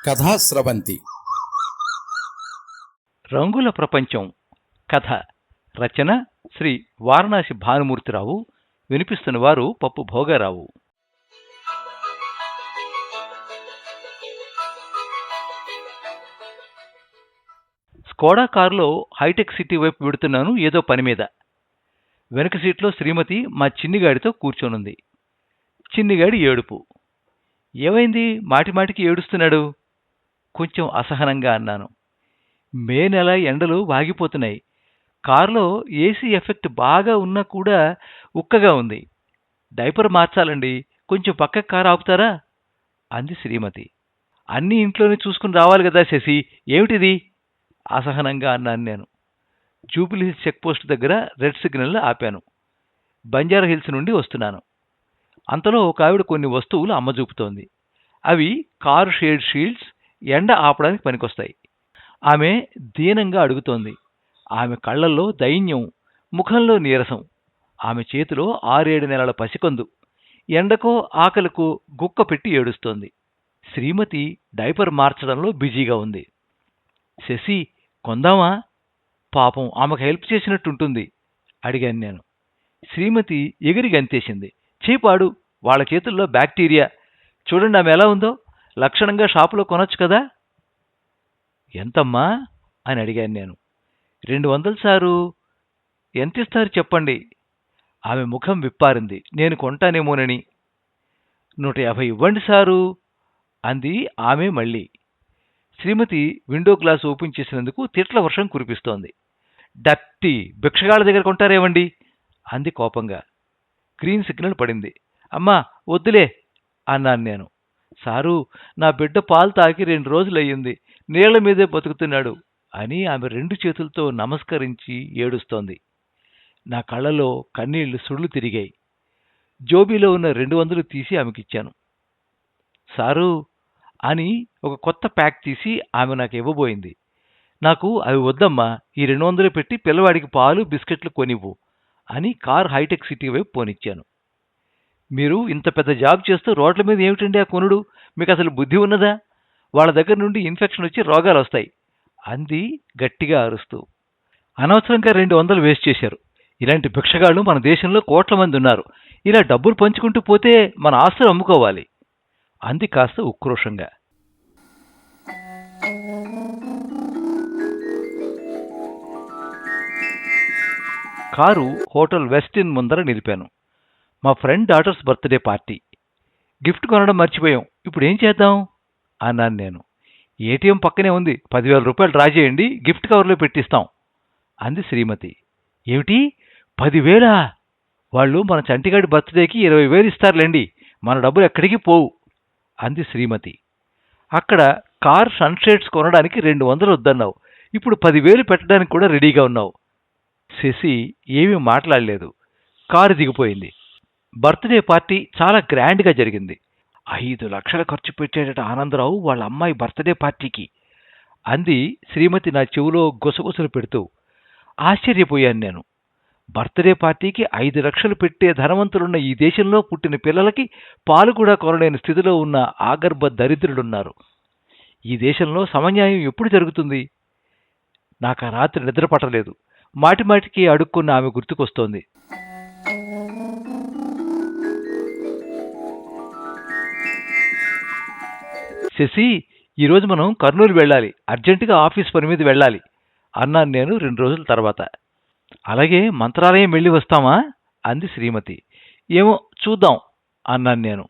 కథా స్రవంతి. రంగుల ప్రపంచం కథ రచన శ్రీ వారణాసి భానుమూర్తిరావు. వినిపిస్తున్నవారు పప్పు భోగారావు. స్కోడా కారులో హైటెక్ సిటీ వైపు వెడుతున్నాను ఏదో పని మీద. వెనక సీట్లో శ్రీమతి మా చిన్నిగాడితో కూర్చొనుంది. చిన్నిగాడి ఏడుపు. ఏమైంది మాటిమాటికి ఏడుస్తున్నాడు? కొంచెం అసహనంగా అన్నాను. మే నెల ఎండలు వాగిపోతున్నాయి. కారులో ఏసీ ఎఫెక్ట్ బాగా ఉన్నా కూడా ఉక్కగా ఉంది. డైపర్ మార్చాలండి, కొంచెం పక్కకు కారు ఆపుతారా అంది శ్రీమతి. అన్నీ ఇంట్లోనే చూసుకుని రావాలి కదా శశి, ఏమిటిది అసహనంగా అన్నాను నేను. జూబిలీ హిల్స్ చెక్పోస్ట్ దగ్గర రెడ్ సిగ్నల్ ఆపాను. బంజారా హిల్స్ నుండి వస్తున్నాను. అంతలో ఒక ఆవిడ కొన్ని వస్తువులు అమ్మజూపుతోంది. అవి కారు షేడ్ షీల్డ్స్, ఎండ ఆపడానికి పనికొస్తాయి. ఆమె దీనంగా అడుగుతోంది. ఆమె కళ్లల్లో దైన్యం, ముఖంలో నీరసం. ఆమె చేతిలో 6-7 నెలల పసికందు. ఎండకో ఆకలికో గుక్క పెట్టి ఏడుస్తోంది. శ్రీమతి డైపర్ మార్చడంలో బిజీగా ఉంది. శశి కొందామా? పాపం ఆమెకు హెల్ప్ చేసినట్టుంటుంది అడిగాను నేను. శ్రీమతి ఎగిరి గంతేసింది. చీపాడు, వాళ్ళ చేతుల్లో బ్యాక్టీరియా. చూడండి ఆమె ఎలా ఉందో, లక్షణంగా షాపులో కొనొచ్చు కదా. ఎంతమ్మా అని అడిగాను నేను. 200 సారు. ఎంతిస్తారు చెప్పండి. ఆమె ముఖం విప్పారింది, నేను కొంటానేమోనని. 150 ఇవ్వండి సారు అంది ఆమె మళ్ళీ. శ్రీమతి విండో గ్లాస్ ఓపెన్ చేసినందుకు తిట్ల వర్షం కురిపిస్తోంది. డర్టీ భిక్షగాళ్ళ దగ్గర కొంటారేమండి అంది కోపంగా. గ్రీన్ సిగ్నల్ పడింది. అమ్మా వద్దులే అన్నాను నేను. సారు, నా బిడ్డ పాలు తాగి 2 రోజులయ్యింది, నీళ్ల మీదే బతుకుతున్నాడు అని ఆమె 2 చేతులతో నమస్కరించి ఏడుస్తోంది. నా కళ్ళలో కన్నీళ్లు సుళ్ళు తిరిగాయి. జోబీలో ఉన్న 200 తీసి ఆమెకిచ్చాను. సారు అని ఒక కొత్త ప్యాక్ తీసి ఆమె నాకు ఇవ్వబోయింది. నాకు అవి వద్దమ్మా, ఈ 200 పెట్టి పిల్లవాడికి పాలు బిస్కెట్లు కొనివ్వు అని కార్ హైటెక్ సిటీ వైపు పోనిచ్చాను. మీరు ఇంత పెద్ద జాబ్ చేస్తూ రోడ్ల మీద ఏమిటండి ఆ కొనుడు? మీకు అసలు బుద్ధి ఉన్నదా? వాళ్ళ దగ్గర నుండి ఇన్ఫెక్షన్ వచ్చి రోగాలు వస్తాయి అంది గట్టిగా అరుస్తూ. అనవసరంగా 200 వేస్ట్ చేశారు. ఇలాంటి భిక్షగాళ్ళు మన దేశంలో కోట్ల మంది ఉన్నారు. ఇలా డబ్బులు పంచుకుంటూ పోతే మన ఆస్తులు అమ్ముకోవాలి అంది కాస్త ఉక్రోషంగా. కారు హోటల్ వెస్ట్ ఇన్ ముందర నిలిపాను. మా friend daughters birthday party. Gift కొనడం మర్చిపోయాం, ఇప్పుడు ఏం చేద్దాం అన్నాను నేను. ఏటీఎం పక్కనే ఉంది, 10,000 రూపాయలు డ్రా చేయండి, గిఫ్ట్ కవర్లో పెట్టిస్తాం అంది శ్రీమతి. ఏమిటి 10,000? వాళ్ళు మన చంటిగాడి బర్త్డేకి 20,000 ఇస్తారులేండి, మన డబ్బులు ఎక్కడికి పోవు అంది శ్రీమతి. అక్కడ కార్ సన్షేడ్స్ కొనడానికి 200 వద్దన్నావు, ఇప్పుడు 10,000 పెట్టడానికి కూడా రెడీగా ఉన్నావు. శశి ఏమీ మాట్లాడలేదు. కారు దిగిపోయింది. బర్త్డే పార్టీ చాలా గ్రాండ్గా జరిగింది. 5 లక్షలు ఖర్చు పెట్టేటట ఆనందరావు వాళ్ళ అమ్మాయి బర్త్డే పార్టీకి అంది శ్రీమతి నా చెవులో గుసగుసలు పెడుతూ. ఆశ్చర్యపోయాను నేను. బర్త్డే పార్టీకి 5 లక్షలు పెట్టే ధనవంతులున్న ఈ దేశంలో పుట్టిన పిల్లలకి పాలు కూడా కొనలేని స్థితిలో ఉన్న ఆగర్భ దరిద్రులున్నారు. ఈ దేశంలో సమన్యాయం ఎప్పుడు జరుగుతుంది? నాకు ఆ రాత్రి నిద్ర పట్టలేదు. మాటిమాటికి అడుక్కున్న ఆమె గుర్తుకొస్తోంది. శశి, ఈరోజు మనం కర్నూలు వెళ్ళాలి, అర్జెంటుగా ఆఫీస్ పని మీద వెళ్ళాలి అన్నాను నేను 2 రోజుల తర్వాత. అలాగే మంత్రాలయం వెళ్ళి వస్తామా అంది శ్రీమతి. ఏమో చూద్దాం అన్నాను నేను.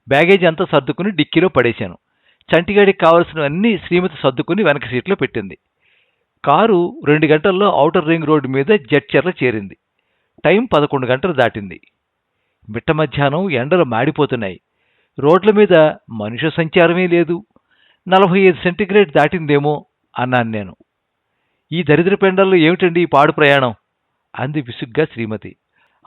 బ్యాగేజ్ అంతా సర్దుకుని డిక్కీలో పడేశాను. చంటిగాడికి కావలసినవన్నీ శ్రీమతి సర్దుకుని వెనక సీట్లో పెట్టింది. కారు 2 గంటల్లో ఔటర్ రింగ్ రోడ్డు మీద జడ్చర్ల చేరింది. టైం 11 గంటలు దాటింది. మిట్ట మధ్యాహ్నం ఎండలు మాడిపోతున్నాయి. రోడ్ల మీద మనుష్య సంచారమే లేదు. 45 సెంటీగ్రేడ్ దాటిందేమో అన్నాను నేను. ఈ దరిద్ర పెండల్లో ఏమిటండి ఈ పాడు ప్రయాణం అంది విసుగ్గా శ్రీమతి.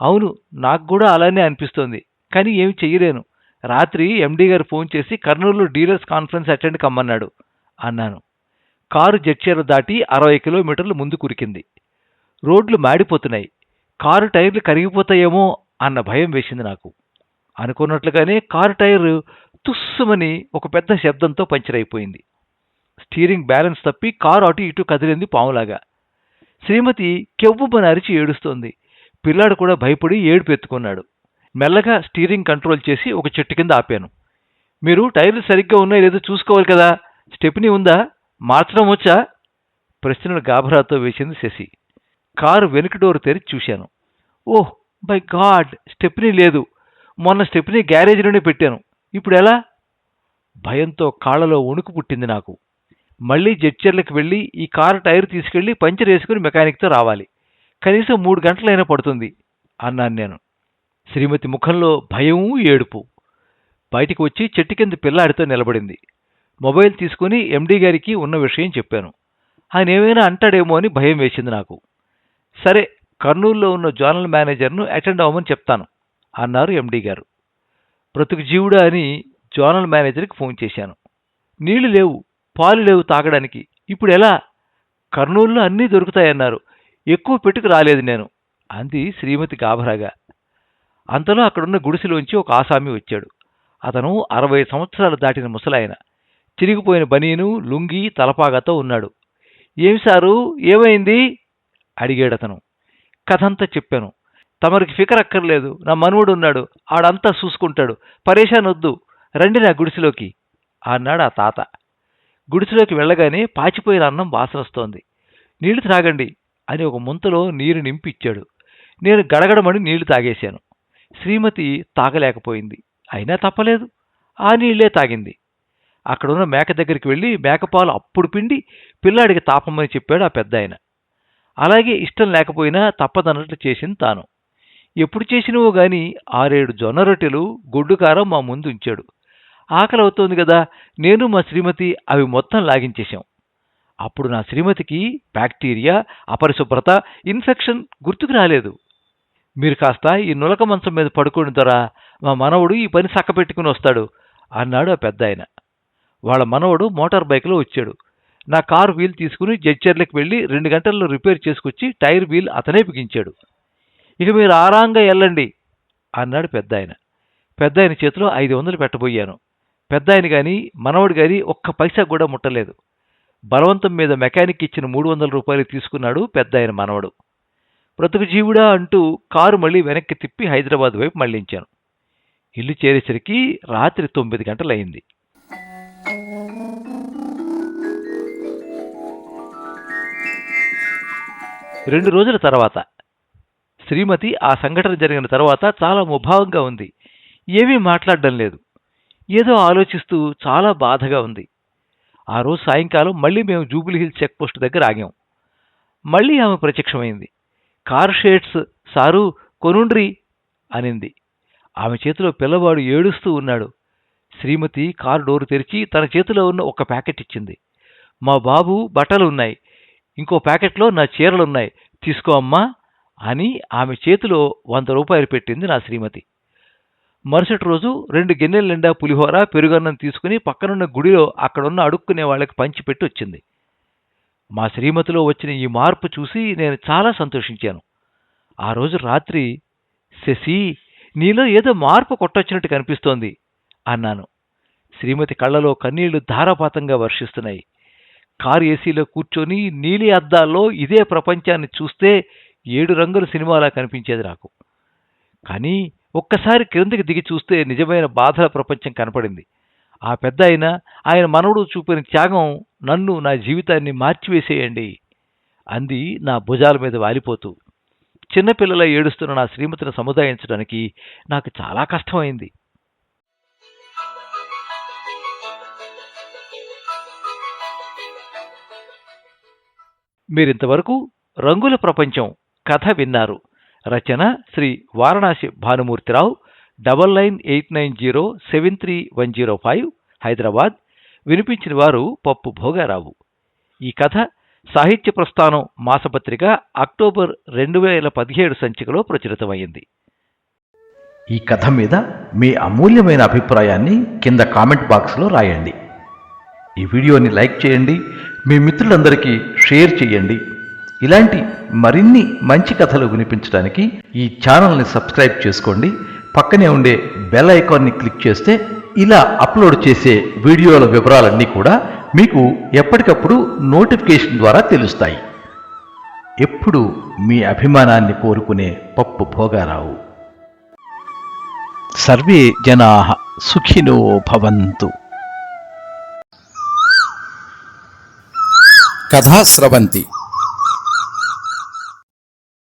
అవును, నాకు కూడా అలానే అనిపిస్తోంది, కానీ ఏమి చెయ్యలేను. రాత్రి ఎండీ గారు ఫోన్ చేసి కర్నూలులో డీలర్స్ కాన్ఫరెన్స్ అటెండ్ కమ్మన్నాడు అన్నాను. కారు జడ్చర్ల దాటి 60 కిలోమీటర్లు ముందు కురికింది. రోడ్లు మాడిపోతున్నాయి. కారు టైర్లు కరిగిపోతాయేమో అన్న భయం వేసింది నాకు. అనుకున్నట్లుగానే కారు టైరు తుస్సుమని ఒక పెద్ద శబ్దంతో పంచర్ అయిపోయింది. స్టీరింగ్ బ్యాలెన్స్ తప్పి కారు అటు ఇటు కదిలింది పాములాగా. శ్రీమతి కెవ్వుమని అరిచి ఏడుస్తోంది. పిల్లాడు కూడా భయపడి ఏడుపు ఎత్తుకున్నాడు. మెల్లగా స్టీరింగ్ కంట్రోల్ చేసి ఒక చెట్టు కింద ఆపాను. మీరు టైర్లు సరిగ్గా ఉన్నాయో లేదో చూసుకోవాలి కదా, స్టెప్నీ ఉందా, మార్చడం వచ్చా? ప్రశ్నలు గాభరాతో వేసింది శశి. కారు వెనుక డోరు తెరిచి చూశాను. ఓహ్ మై గాడ్, స్టెప్నీ లేదు. మొన్న స్టెప్నీ గ్యారేజ్లోనే పెట్టాను. ఇప్పుడు ఎలా? భయంతో కాళ్లలో వణుకు పుట్టింది నాకు. మళ్లీ జడ్చర్లకు వెళ్ళి ఈ కారు టైర్ తీసుకెళ్లి పంచర్ వేసుకుని మెకానిక్తో రావాలి. కనీసం 3 గంటలైనా పడుతుంది అన్నాను నేను. శ్రీమతి ముఖంలో భయమూ ఏడుపు. బయటికి వచ్చి చెట్టు కింద పిల్లాడితో నిలబడింది. మొబైల్ తీసుకుని ఎండీ గారికి ఉన్న విషయం చెప్పాను. ఆయన ఏమైనా అంటాడేమో అని భయం వేసింది నాకు. సరే, కర్నూలులో ఉన్న జోనల్ మేనేజర్ను అటెండ్ అవ్వమని చెప్తాను అన్నారు ఎండీ గారు. బ్రతుకు జీవుడా అని జోనల్ మేనేజర్కి ఫోన్ చేశాను. నీళ్లు లేవు, పాలు లేవు తాగడానికి. ఇప్పుడు ఎలా? కర్నూలులో అన్నీ దొరుకుతాయన్నారు. ఎక్కువ పెట్టుకు రాలేదు నేను అంది శ్రీమతి గాభరాగా. అంతలో అక్కడున్న గుడిసెలోంచి ఒక ఆసామి వచ్చాడు. అతను 60 సంవత్సరాలు దాటిన ముసలాయన. చిరిగిపోయిన బనీను, లుంగీ, తలపాగాతో ఉన్నాడు. ఏమి సారు, ఏమైంది అడిగాడతను. కథంతా చెప్పాను. తమరికి ఫికర్ అక్కర్లేదు, నా మనవడు ఉన్నాడు, ఆడంతా చూసుకుంటాడు, పరేషాన్ వద్దు, రండి నా గుడిసెలోకి అన్నాడు ఆ తాత. గుడిసెలోకి వెళ్ళగానే పాచిపోయిన అన్నం వాసన వస్తోంది. నీళ్లు త్రాగండి అని ఒక ముంతలో నీరు నింపి ఇచ్చాడు. నేను గడగడమని నీళ్లు తాగేశాను. శ్రీమతి తాగలేకపోయింది. అయినా తప్పలేదు, ఆ నీళ్లే తాగింది. అక్కడున్న మేక దగ్గరికి వెళ్ళి మేకపాలు అప్పుడు పిండి పిల్లాడికి తాపమని చెప్పాడు ఆ పెద్దాయన. అలాగే ఇష్టం లేకపోయినా తప్పదన్నట్లు చేసింది తాను. ఎప్పుడు చేసినవో గాని 6-7 జొన్న రొట్టెలు, గొడ్డు కారం మా ముందు ఉంచాడు. ఆకలి అవుతోంది కదా, నేను మా శ్రీమతి అవి మొత్తం లాగించేశాం. అప్పుడు నా శ్రీమతికి బ్యాక్టీరియా, అపరిశుభ్రత, ఇన్ఫెక్షన్ గుర్తుకు రాలేదు. మీరు కాస్త ఈ నులక మంచం మీద పడుకోని దొరా, మా మనవడు ఈ పని చక్కపెట్టుకుని వస్తాడు అన్నాడు ఆ పెద్దాయన. వాళ్ళ మనవడు మోటార్ బైక్లో వచ్చాడు. నా కారు వీల్ తీసుకుని జడ్చర్లకు వెళ్ళి 2 గంటల్లో రిపేర్ చేసుకొచ్చి టైర్ వీల్ అతనే బిగించాడు. ఇక మీరు ఆరాంగా వెళ్ళండి అన్నాడు పెద్దాయన. పెద్దాయన చేతిలో 500 పెట్టబోయాను. పెద్దాయన గాని మనవడు గాని ఒక్క పైసా కూడా ముట్టలేదు. బలవంతం మీద మెకానిక్ ఇచ్చిన 300 రూపాయలు తీసుకున్నాడు పెద్దాయన మనవడు. బ్రతుకు జీవుడా అంటూ కారు మళ్ళీ వెనక్కి తిప్పి హైదరాబాద్ వైపు మళ్లించాను. ఇల్లు చేరేసరికి రాత్రి 9 గంటలయింది. రెండు రోజుల తర్వాత శ్రీమతి ఆ సంఘటన జరిగిన తర్వాత చాలా ముభావంగా ఉంది. ఏమీ మాట్లాడడం లేదు. ఏదో ఆలోచిస్తూ చాలా బాధగా ఉంది. ఆ రోజు సాయంకాలం మళ్ళీ మేము జూబిలీహిల్స్ చెక్ పోస్ట్ దగ్గర ఆగాం. మళ్ళీ ఆమె ప్రత్యక్షమైంది. కార్ షేడ్స్ సారు కొనుండ్రి అనింది. ఆమె చేతిలో పిల్లవాడు ఏడుస్తూ ఉన్నాడు. శ్రీమతి కారు డోరు తెరిచి తన చేతిలో ఉన్న ఒక ప్యాకెట్ ఇచ్చింది. మా బాబు బట్టలు ఉన్నాయి, ఇంకో ప్యాకెట్లో నా చీరలున్నాయి, తీసుకో అమ్మా అని ఆమె చేతిలో 100 రూపాయలు పెట్టింది నా శ్రీమతి. మరుసటి రోజు 2 గిన్నెల నిండా పులిహోర, పెరుగన్నం తీసుకుని పక్కనున్న గుడిలో అక్కడున్న అడుక్కునే వాళ్ళకి పంచిపెట్టి వచ్చింది. మా శ్రీమతిలో వచ్చిన ఈ మార్పు చూసి నేను చాలా సంతోషించాను. ఆ రోజు రాత్రి, శశి, నీలో ఏదో మార్పు కొట్టొచ్చినట్టు కనిపిస్తోంది అన్నాను. శ్రీమతి కళ్ళలో కన్నీళ్లు ధారాపాతంగా వర్షిస్తున్నాయి. కారు ఏసీలో కూర్చొని నీలి అద్దాల్లో ఇదే ప్రపంచాన్ని చూస్తే 7 రంగుల సినిమాలా కనిపించేది నాకు. కానీ ఒక్కసారి క్రిందికి దిగి చూస్తే నిజమైన బాధల ప్రపంచం కనపడింది. ఆ పెద్ద ఆయన మనవడు చూపిన త్యాగం నన్ను, నా జీవితాన్ని మార్చివేసేయండి అంది నా భుజాల మీద వాలిపోతూ. చిన్నపిల్లల ఏడుస్తున్న నా శ్రీమతిని సముదాయించడానికి నాకు చాలా కష్టమైంది. మీరింతవరకు రంగుల ప్రపంచం కథ విన్నారు. రచన శ్రీ వారణాసి భానుమూర్తిరావు, 9989073105 హైదరాబాద్. వినిపించిన వారు పప్పు భోగారావు. ఈ కథ సాహిత్య ప్రస్థానం మాసపత్రిక అక్టోబర్ 2017 సంచికలో ప్రచురితమైంది. ఈ కథ మీద మీ అమూల్యమైన అభిప్రాయాన్ని కింద కామెంట్ బాక్స్లో రాయండి. ఈ వీడియోని లైక్ చేయండి, మీ మిత్రులందరికీ షేర్ చేయండి. ఇలాంటి మరిన్ని మంచి కథలు వినిపించడానికి ఈ ఛానల్ని సబ్స్క్రైబ్ చేసుకోండి. పక్కనే ఉండే బెల్ ఐకాన్ని క్లిక్ చేస్తే ఇలా అప్లోడ్ చేసే వీడియోల వివరాలన్నీ కూడా మీకు ఎప్పటికప్పుడు నోటిఫికేషన్ ద్వారా తెలుస్తాయి. ఎప్పుడు మీ అభిమానాన్ని కోరుకునే పప్పు భోగారావు. సర్వే జనాః సుఖినో భవంతు. కథా స్రవంతి